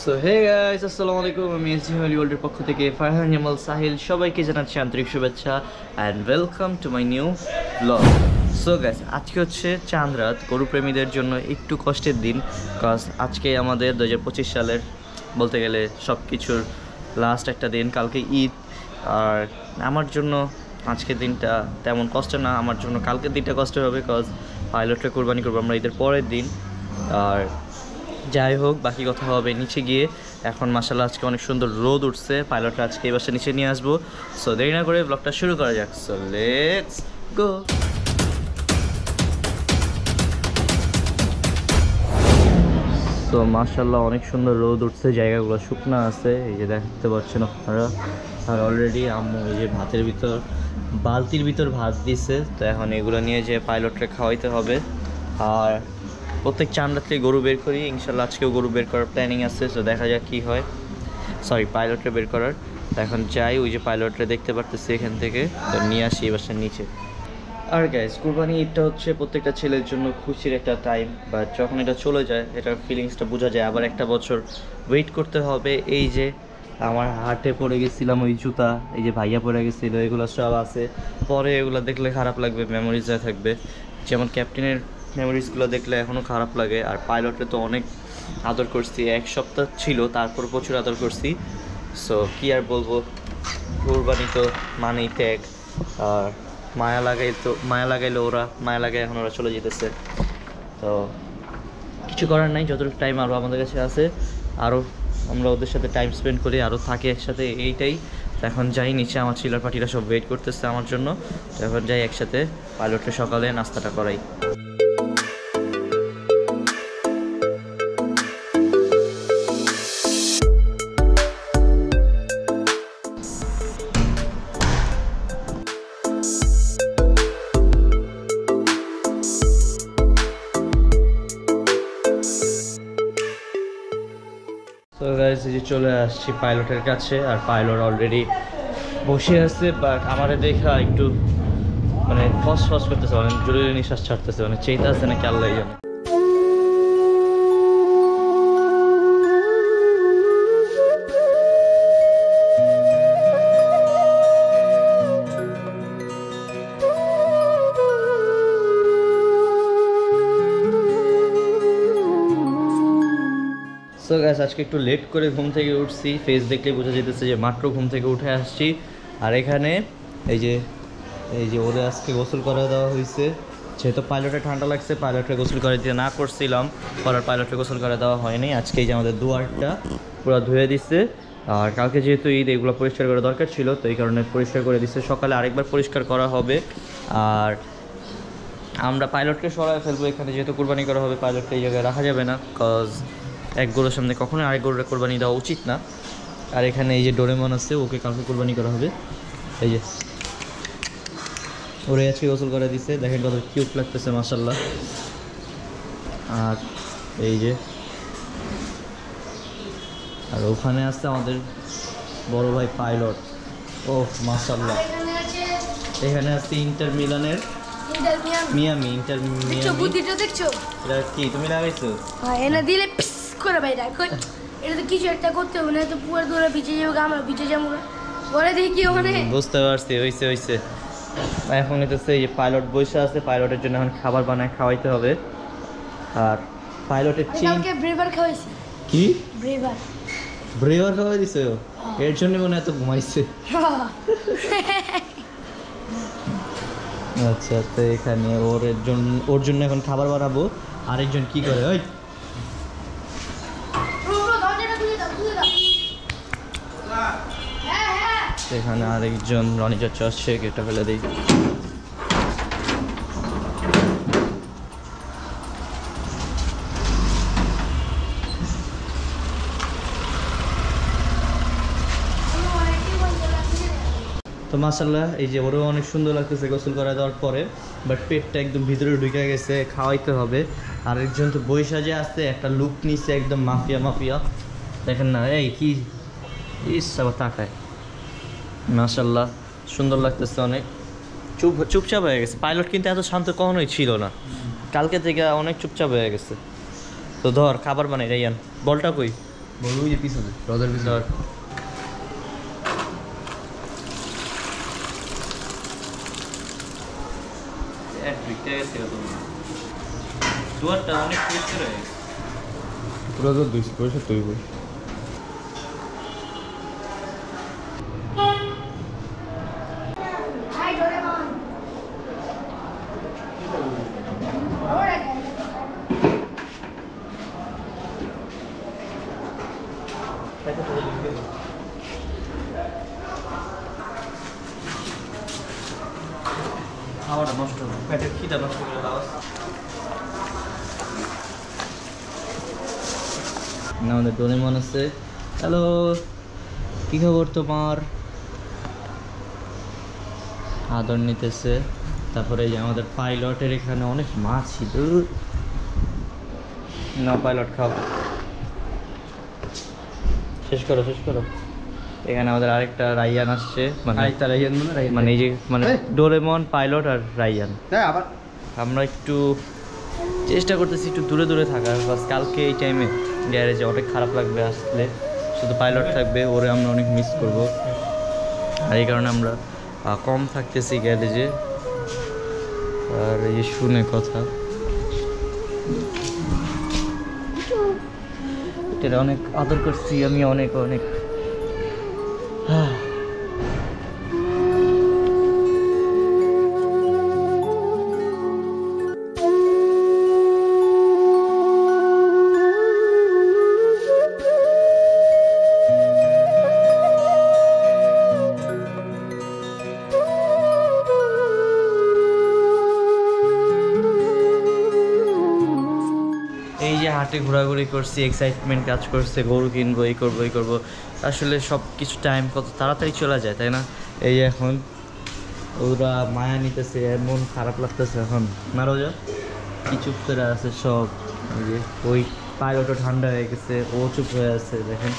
So hey guys, আসসালামু আলাইকুম। আমি এসজি হলিউডের পক্ষ থেকে ফারহান জামাল সাহিল সবাইকে জানাচ্ছি আন্তরিক শুভেচ্ছা and welcome to my new blog. So guys, আজকে হচ্ছে চাঁদ রাত, গরুপ্রেমীদের জন্য একটু কষ্টের দিন, কজ আজকে আমাদের 2025 সালের বলতে গেলে সব কিছুর লাস্ট একটা দিন। কালকে ঈদ, আর আমার জন্য আজকের দিনটা তেমন কষ্ট না, আমার জন্য কালকের দিনটা কষ্ট হবে, কজ পাইলটটা কোরবানি করবো আমরা ঈদের পরের দিন। আর যাই হোক, বাকি কথা হবে নিচে গিয়ে। এখন মাশাআল্লাহ আজকে অনেক সুন্দর রোদ উঠছে, পাইলটটা আজকে এই বাসা নিচে নিয়ে আসবো। সো দেরি না করে ব্লগটা শুরু করা যাক। So let's go. তো মাশাআল্লাহ অনেক সুন্দর রোদ উঠছে, জায়গাগুলো শুকনো আছে, এই যে দেখতে পাচ্ছেন আপনারা। আর অলরেডি আম্মু এই যে ভাতের ভিতর বালতির ভিতর ভাত দিছে, তো এখন এগুলো নিয়ে যে পাইলটকে খাওয়াইতে হবে। আর প্রত্যেক চাঁদ রাত্রে গরু বের করি, ইনশাল্লাহ আজকেও গরু বের করার প্ল্যানিং আছে। তো দেখা যাক কী হয়, সরি পাইলটটা বের করার। তো এখন যাই, ওই যে পাইলটটা দেখতে পারতেছি এখান থেকে, তো নিয়ে আসি এই বাসার নিচে। আর গাইস, কুরবানি ঈদটা হচ্ছে প্রত্যেকটা ছেলের জন্য খুশির একটা টাইম, বাট যখন এটা চলে যায় এটার ফিলিংসটা বোঝা যায়। আবার একটা বছর ওয়েট করতে হবে। এই যে আমার হাটে পড়ে গেছিলাম ওই জুতা, এই যে ভাইয়া পড়ে গেছিলো, এগুলো সব আছে। পরে এগুলো দেখলে খারাপ লাগবে, মেমোরিজ হয়ে থাকবে। যেমন ক্যাপ্টেনের মেমোরিজগুলো দেখলে এখনও খারাপ লাগে। আর পাইলটে তো অনেক আদর করছি, এক সপ্তাহ ছিল, তারপর প্রচুর আদর করছি। সো কী আর বলবো, কুরবানি তো মানেই ত্যাগ। আর মায়া লাগাইলো ওরা, মায়া লাগাই এখন ওরা চলে যেতেছে। তো কিছু করার নাই, যতটুকু টাইম আরও আমাদের কাছে আছে আরও আমরা ওদের সাথে টাইম স্পেন্ড করি, আরও থাকি একসাথে, এইটাই। তো এখন যাই নিচে, আমার চিলার পার্টিরা সব ওয়েট করতেছে আমার জন্য। তো এখন যাই একসাথে পাইলটকে সকালে নাস্তাটা করাই। তো গাইস, এই যে চলে আসছি পাইলটের কাছে, আর পাইলট অলরেডি বসে আছে, বাট আমারে দেখা একটু মানে ফস করতেছে, মানে জরুরি নিঃশ্বাস ছাড়তেছে, মানে চেইতে আছে নাকি আল্লাহ জানে। সো গাইস, আজকে একটু লেট করে ঘুম থেকে উঠছি, ফেস দেখলে বোঝা যেতেছে যে মাত্র ঘুম থেকে উঠে আসছি। আর এখানে এই যে ওদের আজকে গোসল করে দেওয়া হয়েছে, যেহেতু পাইলটে ঠান্ডা লাগছে, পাইলটে গোসল করে দিতে না করছিলাম, পরে পাইলটে গোসল করে দেওয়া হয়নি। আজকে এই যে আমাদের দুয়ারটা পুরো ধুয়ে দিচ্ছে। আর কালকে যেহেতু ঈদ, এগুলো পরিষ্কার করা দরকার ছিল, তো এই কারণে পরিষ্কার করে দিচ্ছে। সকালে আরেকবার পরিষ্কার করা হবে। আর আমরা পাইলটকে সরাই ফেলবো এখানে, যেহেতু কোরবানি করা হবে, পাইলটকে এই জায়গায় রাখা যাবে না, কজ এক গরুর সামনে কখনোই আরেক গরুর কোরবানি দেওয়া উচিত না। আর এখানে এই যে ডোরেমন আছে, ওকে কালকে কোরবানি করা হবে। এই যে ওরে আজকে গোসল করে দিছে, দেখেন কত কিউট লাগতেছে মাশাআল্লাহ। আর এই যে, আর ওখানে আছে আমাদের বড় ভাই পাইলট। ও মাশাআল্লাহ, এখানে আছে ইন্টার মিলানের মিয়ামি। বুদ্ধিটা দেখছো? এটা কি তুমি লাগাইছো? হ্যাঁ, এনে দিলে পিস করে বাইরে কই। এটা তো কিছু একটা করতে হবে, না তো পুরো দূরে ভিজে যাবে, আমরা ভিজে যাবো। পরে দেখি ওখানে। বুঝতে পারছি, হইছে। এখন হইতেছে এই যে পাইলট বসে আছে, পাইলটের জন্য এখন খাবার বানায় খাওয়াইতে হবে। আর পাইলটের কালকে ব্রেভার খাওয়াইছি। কি ব্রেভার খাওয়াই দিছো? এর জন্য মনে এত ঘুমাইছে। আচ্ছা, তো এখানে ওর জন্য এখন খাবার বানাবো। আরেকজন কি করে, ওই এখানে আরেকজন রনি চাচা আসছে, গেটটা ফেলে দিই। তো মাশাআল্লাহ, এই যে ওরও অনেক সুন্দর লাগতেছে গোসল করে দেওয়ার পরে, বাট পেটটা একদম ভিতরে ঢুকে গেছে, খাওয়াইতে হবে। আরেকজন তো বই সাজে আসছে, একটা লুক নিচ্ছে একদম মাফিয়া। দেখেন না, এই কি আবার তাকায়। মাশাআল্লাহ সুন্দর লাগতেছে অনেক। চুপচাপ হয়ে গেছে। পাইলট কিন্তু এত শান্ত কখনোই ছিল না, কালকে থেকে অনেক চুপচাপ হয়ে গেছে। তো ধর খাবার বানাই রাইয়ান, বলটা কই? বলবো যে পিছনে রোদের পিছনে দুয়ারটা অনেক পরিষ্কার হয়ে গেছে। পুরো তো 200 পয়সা তৈব হাই ডোরেমন ওরে খাওয়াটা নষ্ট হবে, পেটের খিদা নষ্ট করে দাও। না আমাদের ডোরেমন আছে। হ্যালো, কি খবর তোমার? আদর নিতেছে। তারপরে এই যে আমাদের পাইলটের এখানে অনেক মাছ ছিল। না পাইলট খাও, শেষ করো শেষ করো। এখানে আমাদের আরেকটা রাইয়ান আসছে, আরেকটা রাইয়ান মানে এই যে মানে ডোরেমন, পাইলট আর রাইয়ান। হ্যাঁ আবার আমরা একটু চেষ্টা করতেছি একটু দূরে দূরে থাকার, বাস কালকে এই টাইমে গ্যারেজে অনেক খারাপ লাগবে আসলে, শুধু পাইলট থাকবে, ওরে আমরা অনেক মিস করব। আর এই কারণে আমরা কম থাকতেছি গ্যারেজে। আর এই যে শুনে কথা, এটা অনেক আদর করছি আমি, অনেক অনেক। এই যে হাটে ঘোরাঘুরি করছি, এক্সাইটমেন্ট কাজ করছে, গরু কিনবো, এই করবো এই করবো। আসলে সব কিছু টাইম কত তাড়াতাড়ি চলে যায়, তাই না? এই যে এখন ওরা মায়া নিতেছে, মন খারাপ লাগতেছে এখন। না রোজা কি চুপ করে আছে সব। এই যে ওই পাইলটও ঠান্ডা হয়ে গেছে, ও চুপ হয়ে আছে, দেখেন।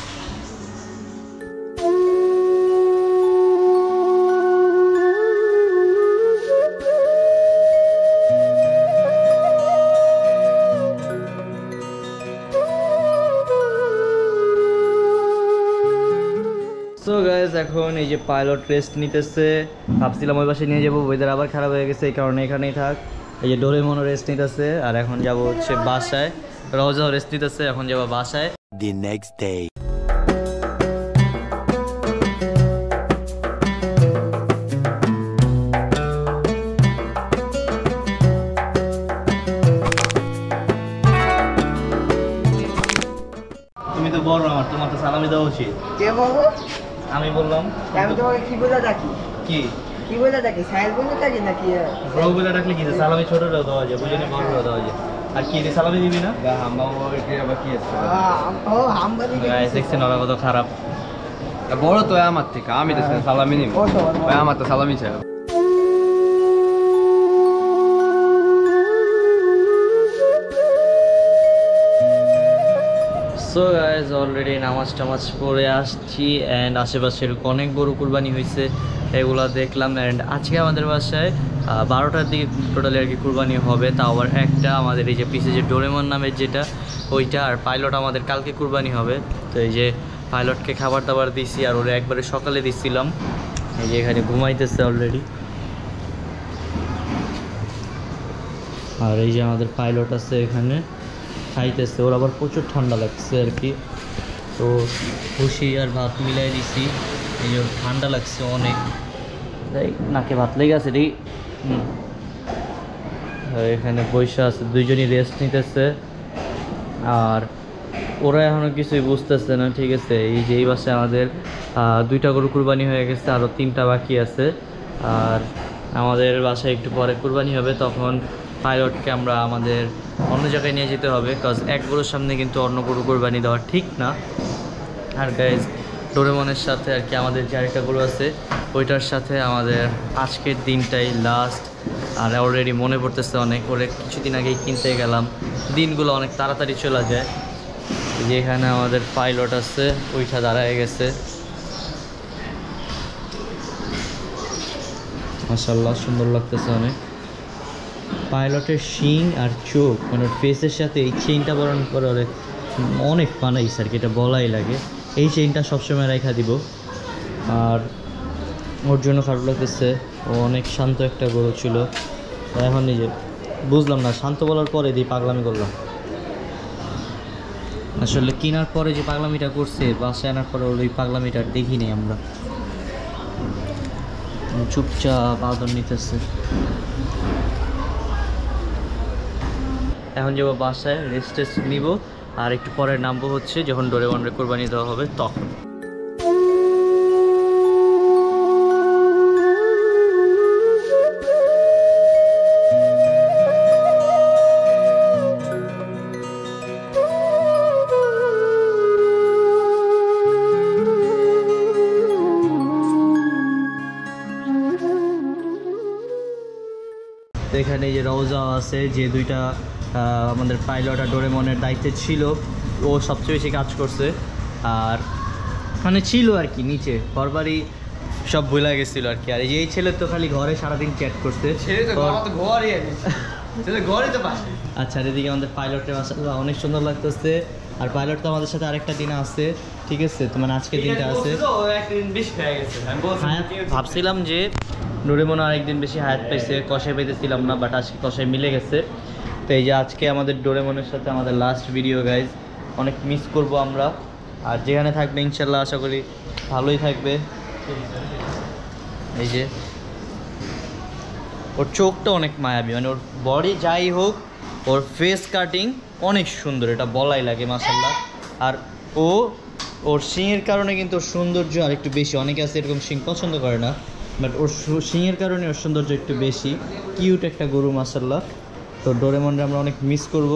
সো গাইজ এখন এই যে পাইলট রেস্ট নিতেছে। ভাবছিলাম ওই পাশে নিয়ে যাবো, ওয়েদার আবার খারাপ হয়ে গেছে, এই কারণে এখানেই থাক। এই যে ডোরেমনও রেস্ট নিতেছে, আর এখন যাব হচ্ছে বাসায়। রোজাও রেস্ট নিতেছে, এখন যাবো বাসায়। The next day. তুমি তো বড় আমার, তোমার তো সালামি দেওয়া উচিত। কে বলবো? আমি বললাম আমি তোমাকে কি বলে ডাকি? কি কি বলে ডাকি? সাহেব বলে ডাকি নাকি? বড় বলে ডাকলে কি সালামি ছোটরাও দেওয়া যায়, বুঝলি? বড়রাও দেওয়া যায়। আর কি রে, সালামি দিবি না? আবার কি আছে ও হামবাদি গাইস দেখছেন ওরা কত খারাপ। বড় তো আমার থেকে, আমি তো সালামি নিব, ও তো ভাই আমার তো সালামি চাই। সো গাইজ অলরেডি নামাজ টামাজ পড়ে আসছি, অ্যান্ড আশেপাশের অনেক গরু কুরবানি হয়েছে, এগুলো দেখলাম। অ্যান্ড আজকে আমাদের বাসায় 12টার দিকে টোটালি আর কি কুরবানি হবে, তাও আবার একটা আমাদের এই যে পিছে যে ডোরেমন নামের যেটা ওইটা, আর পাইলট আমাদের কালকে কুরবানি হবে। তো এই যে পাইলটকে খাবার দাবার দিছি, আর ওরা একবারে সকালে দিচ্ছিলাম। এই যে এখানে ঘুমাইতেছে অলরেডি। আর এই যে আমাদের পাইলট আছে এখানে খাইতেছে, ওর আবার প্রচুর ঠান্ডা লাগছে আর কি। তো খুশি আর ভাত মিলাই দিছি, এই যে ঠান্ডা লাগছে অনেক, তাই নাকে ভাত লেগে আছে রে। এখানে বৈশা আছে, দুইজনই রেস্ট নিতেছে। আর ওরা এখনও কিছুই বুঝতেছে না, ঠিক আছে? এই যে এই বাসায় আমাদের 2টা গরু কুরবানি হয়ে গেছে, আরও 3টা বাকি আছে। আর আমাদের বাসায় একটু পরে কুরবানি হবে, তখন পাইলটকে আমরা আমাদের অন্য জায়গায় নিয়ে যেতে হবে, কজ এক গরুর সামনে কিন্তু অন্য গরু কুরবানি দেওয়া ঠিক না। আর গাইজ ডোরেমনের সাথে আর কি আমাদের যে আরেকটা গরু আছে ওইটার সাথে আমাদের আজকের দিনটাই লাস্ট। আর অলরেডি মনে পড়তেছে অনেক, ওরে কিছুদিন আগেই কিনতে গেলাম, দিনগুলো অনেক তাড়াতাড়ি চলে যায়। যে এখানে আমাদের পাইলট আছে, ওইটা দাঁড়ায় গেছে, মাশাআল্লাহ সুন্দর লাগতেছে অনেক। পাইলটের শিং আর চোখ মানে ফেসের সাথে এই চেইনটা বরণ করে ওরে অনেক বানাইছে আর কি, এটা বলাই লাগে। এই চেইনটা সবসময় রেখা দিব। আর ওর জন্য খারাপ লাগতেছে, ও অনেক শান্ত একটা গরু ছিল। এখন নিজে বুঝলাম না, শান্ত বলার পরে দিয়ে পাগলামি করলাম। আসলে কেনার পরে যে পাগলামিটা করছে, বাসায় আনার পরে ওই পাগলামিটা দেখিনি আমরা। চুপচাপ আদর নিতেছে। এখন যাবো বাসায়, রেস্ট টেস্ট নিব, আর একটু পরে নামবো হচ্ছে যখন ডোরেমনের কোরবানি দেওয়া হবে তখন। এখানে যে রওজা আছে, যে দুইটা আমাদের পাইলট আর ডোরেমনের দায়িত্বে ছিল, ও সবচেয়ে বেশি কাজ করছে। আর মানে ছিল আর কি নিচে, ঘরবাড়ি সব ভুলে গেছিলো আর কি। আর এই ছেলে তো খালি ঘরে সারাদিন চ্যাট করছে। আচ্ছা, আর এদিকে আমাদের পাইলটের মাশাআল্লাহ অনেক সুন্দর লাগতেছে। আর পাইলট তো আমাদের সাথে আরেকটা দিন আছে, ঠিক আছে? তো মানে আজকের দিনটা আছে। ভাবছিলাম যে ডোরেমন আরেকদিন বেশি হায়াত পাইছে, কষাই পাইতেছিলাম না, বাট আজকে কষাই মিলে গেছে। তো এই যে আজকে আমাদের ডোরেমনের সাথে আমাদের লাস্ট ভিডিও গাইজ, অনেক মিস করব আমরা। আর যেখানে থাকবে ইনশাল্লাহ আশা করি ভালোই থাকবে। এই যে ওর চোখটা অনেক মায়াবী, মানে ওর বডি যাই হোক, ওর ফেস কাটিং অনেক সুন্দর, এটা বলাই লাগে মাশাআল্লাহ। আর ওর শিংয়ের কারণে কিন্তু ওর সৌন্দর্য আর একটু বেশি। অনেকে আছে এরকম শিং পছন্দ করে না, বাট ওর শিংয়ের কারণে ওর সৌন্দর্য একটু বেশি। কিউট একটা গরু মাশাআল্লাহ। তো ডোরেমনরে আমরা অনেক মিস করব,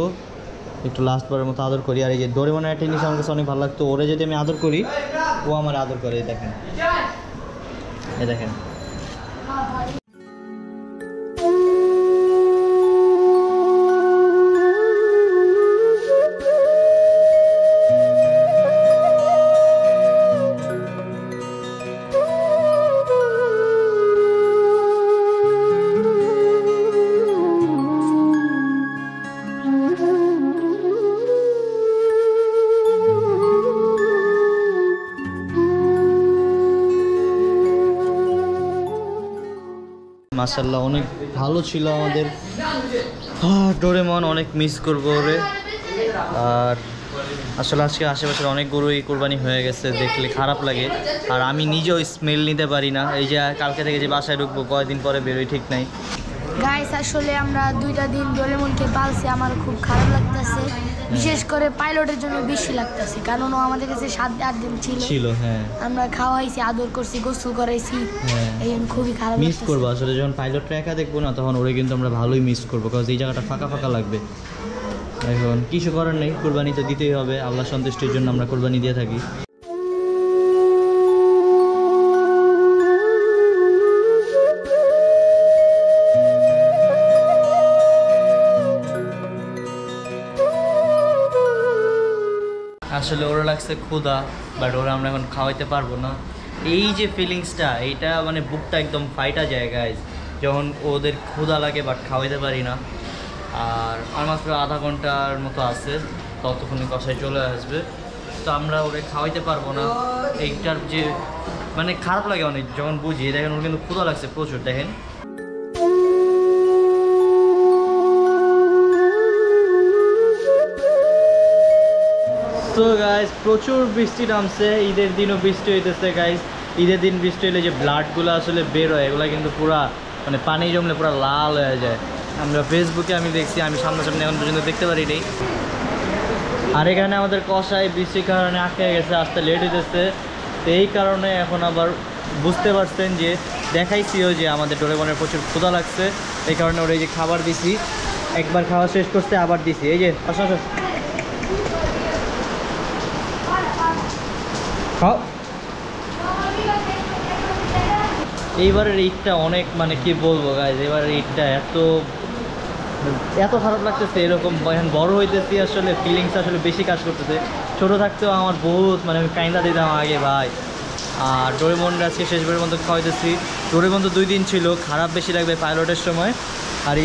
একটু লাস্টবারের মতো আদর করি। আর এই যে ডোরেমনের একটা জিনিস আমার কাছে অনেক ভালো লাগতো, ওরে যদি আমি আদর করি ও আমার আদর করে। দেখেন, এই দেখেন। মাশাআল্লাহ অনেক ভালো ছিল আমাদের ডোরেমন, অনেক মিস করবো ওরে। আর আসলে আজকে আশেপাশের অনেক গরুই কোরবানি হয়ে গেছে, দেখলে খারাপ লাগে। আর আমি নিজেও স্মেল নিতে পারি না। এই যে কালকে থেকে যে বাসায় ঢুকবো, কয়েকদিন পরে বেরোই ঠিক নাই। গাইস আসলে আমরা 2টা দিন ডোরেমনকে পালছি, আমার খুব খারাপ লাগতেছে। বিশেষ করে পাইলটের জন্য বেশি লাগতেছে, কারণ ও আমাদের কাছে 7-8 দিন ছিল। হ্যাঁ, আমরা খাওয়াইছি, আদর করছি, গোসল করাইছি, এই জন্য খুবই খারাপ মিস করবো। আসলে যখন পাইলটটা একা দেখবো না, তখন ওরে কিন্তু আমরা ভালোই মিস করবো, কারণ এই জায়গাটা ফাঁকা ফাঁকা লাগবে। এখন কিছু করার নেই, কোরবানি তো দিতেই হবে। আল্লাহ সন্তুষ্টির জন্য আমরা কোরবানি দিয়ে থাকি। আসলে ওরা লাগছে ক্ষুধা, বাট ওরা আমরা এখন খাওয়াইতে পারবো না। এই যে ফিলিংসটা, এইটা মানে বুকটা একদম ফাইটা যায় গাইজ, যখন ওদের ক্ষুধা লাগে বাট খাওয়াইতে পারি না। আর মাত্র আধা ঘন্টার মতো আছে, ততক্ষণে কষায় চলে আসবে। তো আমরা ওরে খাওয়াইতে পারবো না। এইটার যে মানে খারাপ লাগে অনেক যখন বুঝি। দেখেন ওর কিন্তু ক্ষুধা লাগছে প্রচুর, দেখেন। তো গাইজ প্রচুর বৃষ্টি নামছে, ঈদের দিনও বৃষ্টি হইতেছে গাইজ। ঈদের দিন বৃষ্টি হলে যে ব্লাডগুলো আসলে বের হয়, এগুলো কিন্তু পুরা মানে পানি জমলে পুরো লাল হয়ে যায়। আমরা ফেসবুকে আমি দেখছি, আমি সামনাসামনি এখন পর্যন্ত দেখতে পারিনি। আর এখানে আমাদের কষাই বৃষ্টির কারণে আটকে গেছে, আসতে লেট হইতেছে। তো এই কারণে এখন আবার বুঝতে পারছেন যে দেখাইছিও যে আমাদের ডোরেমনের প্রচুর ক্ষুধা লাগছে, এই কারণে ওরা এই যে খাবার দিছি। একবার খাওয়া শেষ করতে আবার দিছি। এই যে আসো খাও। এইবারের ঈদটা অনেক মানে কি বলবো গাইজ, এবারের ঈদটা এত খারাপ লাগতেছে। এরকম এখন বড় হইতেছি, আসলে ফিলিংস আসলে বেশি কাজ করতেছে। ছোটো থাকতেও আমার বহুত মানে আমি কাইন্দা দিতাম আগে ভাই। আর ডোরেমনরা আজকে শেষবারের মতো খাওয়াইতেছি। ডোরেমন তো 2 দিন ছিল, খারাপ বেশি লাগবে পাইলটের সময়। আর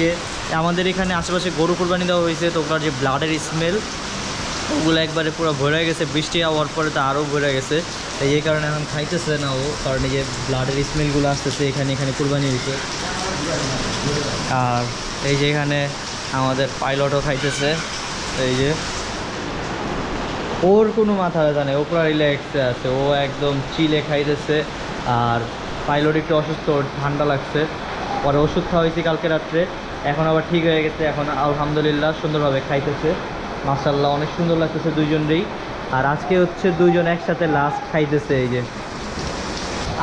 আমাদের এখানে আশেপাশে গরু কোরবানি দেওয়া হয়েছে, তো ওটার যে ব্লাডের স্মেল ওগুলো একবারে পুরো ভরে গেছে, বৃষ্টি হওয়ার পরে তো আরও ভরে গেছে। এই কারণে এখন খাইতেছে না ও, কারণ এই যে ব্লাডের স্মেলগুলো আসতেছে এখানে কুরবানি হয়েছে। আর এই যে এখানে আমাদের পাইলটও খাইতেছে। এই যে ওর কোনো মাথা ব্যথা নেই, ও পুরো রিল্যাক্সে আছে, ও একদম চিলে খাইতেছে। আর পাইলট একটু অসুস্থ, ওর ঠান্ডা লাগছে, পরে ওষুধ খাওয়াইছি কালকে রাত্রে, এখন আবার ঠিক হয়ে গেছে, এখন আলহামদুলিল্লাহ সুন্দরভাবে খাইতেছে। মাশাআল্লাহ অনেক সুন্দর লাগতেছে দুইজনেরই। আর আজকে হচ্ছে দুইজন একসাথে লাস্ট খাইতেছে এই যে।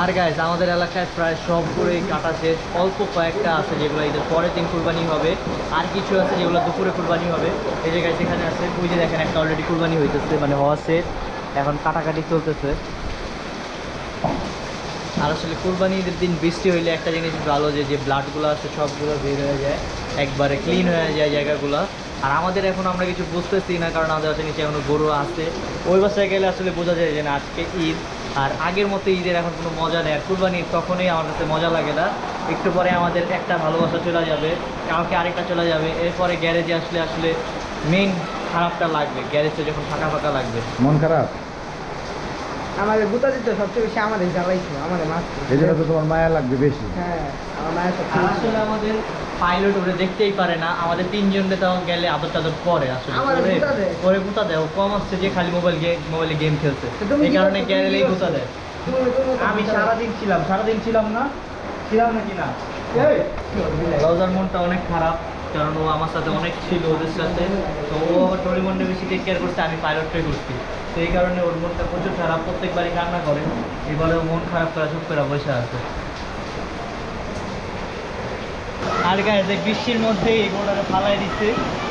আর গাইস আমাদের এলাকায় প্রায় সবগুলোই কাটা শেষ, অল্প কয়েকটা আছে যেগুলো ঈদের পরের দিন কুরবানি হবে, আর কিছু আছে যেগুলো দুপুরে কুরবানি হবে। এই যে গাইস এখানে আছে, ওই যে দেখেন একটা অলরেডি কুরবানি হইতেছে, মানে হওয়া শেষ, এখন কাটাকাটি চলতেছে। আর আসলে কুরবানি ঈদের দিন বৃষ্টি হইলে একটা জিনিস ভালো, যে ব্লাডগুলো আছে সবগুলো বের হয়ে যায়, একবারে ক্লিন হয়ে যায় জায়গাগুলো। আর আমাদের এখন আমরা কিছু বুঝতেছি না, কারণ আমাদের হচ্ছে নিচে এখনো গরু আছে, ওই বাসায় গেলে আসলে বোঝা যায় যে না আজকে ঈদ। আর আগের মতো ঈদের এখন কোনো মজা নেই, আর কুরবানির তখনই আমার কাছে মজা লাগে না। একটু পরে আমাদের একটা ভালোবাসা চলে যাবে, কালকে আরেকটা চলে যাবে, এরপরে গ্যারেজে আসলে মেইন খারাপটা লাগবে, গ্যারেজে যখন ফাঁকা ফাঁকা লাগবে। মন খারাপ, আমাদের গুতা দিত সবচেয়ে বেশি আমাদের জ্বালাইছিল, আমাদের মাছ। এই জন্য তো তোমার মায়া লাগবে বেশি। হ্যাঁ, আমার মায়ের আর আসলে আমাদের পাইলট ওরে দেখতেই পারে না, আমাদের তিনজনকে তাও গেলে আদর টাদর করে, আসলে আমাদের গুতা দেয়। ওরে গুতা দেয়, ও কম আসছে যে খালি মোবাইলে গেম খেলছে, তো তুমি এই কি কারণে করছো? গেলেই গুতা দেয়। আমি সারাদিন ছিলাম না নাকি না? রোজার মনটা অনেক খারাপ, কারণ ও আমার সাথে অনেক ছিল ওদের সাথে, তো ও আবার ডোরেমনটা বেশি টেক কেয়ার করছে, আমি পাইলটটাই করছি, তো এই কারণে ওর মনটা প্রচুর খারাপ, প্রত্যেকবারই কান্না করে। এবারে ও মন খারাপ করে চুপ করে বসে আছে। আর গায়ে বৃষ্টির মধ্যে এই গরুটাকে ফালাই দিচ্ছে,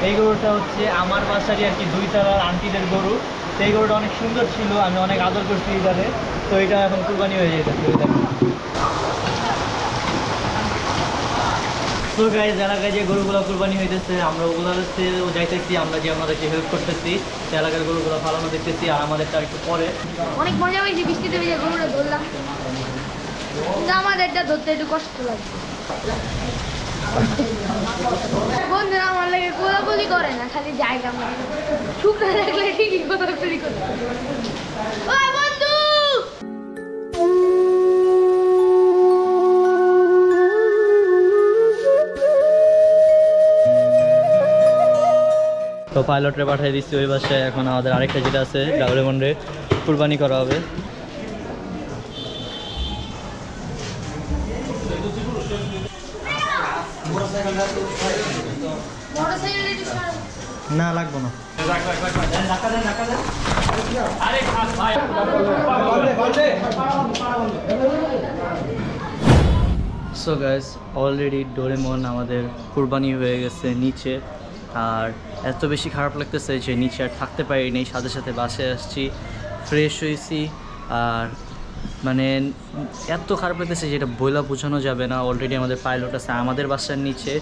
এই গরুটা হচ্ছে আমার বাসারই আর কি, 2 তলার আন্টিদের গরু। তো এই গরুটা অনেক সুন্দর ছিল, আমি অনেক আদর করছি এটারে, তো এটা এখন কুরবানি হয়ে যেতেছে। তো গাইজ এলাকায় যে গরুগুলো কুরবানি হইতেছে, আমরা ওগুলো হচ্ছে যাইতেছি, আমরা যে আমাদেরকে হেল্প করতেছি, এলাকার গরুগুলো ফালানো দেখতেছি, আর আমাদের তার একটু পরে অনেক মজা হয়েছে, বৃষ্টিতে ভিজে গরুটা ধরলাম, কিন্তু আমাদেরটা ধরতে একটু কষ্ট লাগছে। বন্ধুরা আমার লাগে কোলাকুলি করে না, খালি জায়গা শুকনো দেখলে ঠিকই কোলাকুলি করে। ওই বন্ধু, তো পাইলটরে পাঠিয়ে দিচ্ছি ওই বাসায়, এখন আমাদের আরেকটা যেটা আছে ডোরেমনে কুরবানি করা হবে। না লাগবো না, সো গাইস অলরেডি ডোরেমন আমাদের কুরবানি হয়ে গেছে নিচে। আর এত বেশি খারাপ লাগতেছে যে নিচে আর থাকতে পারিনি, সাথে সাথে বাসায় আসছি, ফ্রেশ হয়েছি। আর মানে এত খারাপ লাগতেছে যেটা বইলা বোঝানো যাবে না। অলরেডি আমাদের পাইলট আছে আমাদের বাসার নিচে,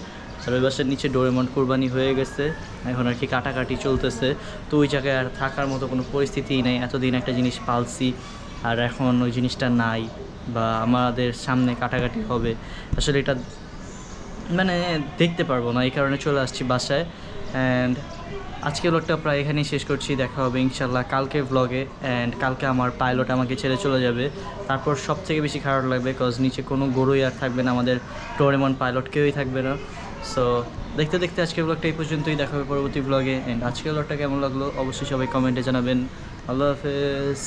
আর ওই বাসার নিচে ডোরেমন কুরবানি হয়ে গেছে, এখন আর কি কাটাকাটি চলতেছে। তো ওই জায়গায় আর থাকার মতো কোনো পরিস্থিতিই নেই, এতদিন একটা জিনিস পালছি আর এখন ওই জিনিসটা নাই, বা আমাদের সামনে কাটাকাটি হবে, আসলে এটা মানে দেখতে পারবো না, এই কারণে চলে আসছি বাসায়। অ্যান্ড আজকের ব্লগটা প্রায় এখানেই শেষ করছি, দেখা হবে ইনশাল্লাহ কালকের ব্লগে। অ্যান্ড কালকে আমার পাইলট আমাকে ছেড়ে চলে যাবে, তারপর সব থেকে বেশি খারাপ লাগবে, কজ নিচে কোনো গরুই আর থাকবে না, আমাদের ডোরেমন পাইলট কেউই থাকবে না। সো দেখতে দেখতে আজকের ব্লগটা এই পর্যন্তই, দেখা হবে পরবর্তী ব্লগে। অ্যান্ড আজকের ব্লগটা কেমন লাগলো অবশ্যই সবাই কমেন্টে জানাবেন। আল্লাহ হাফেজ।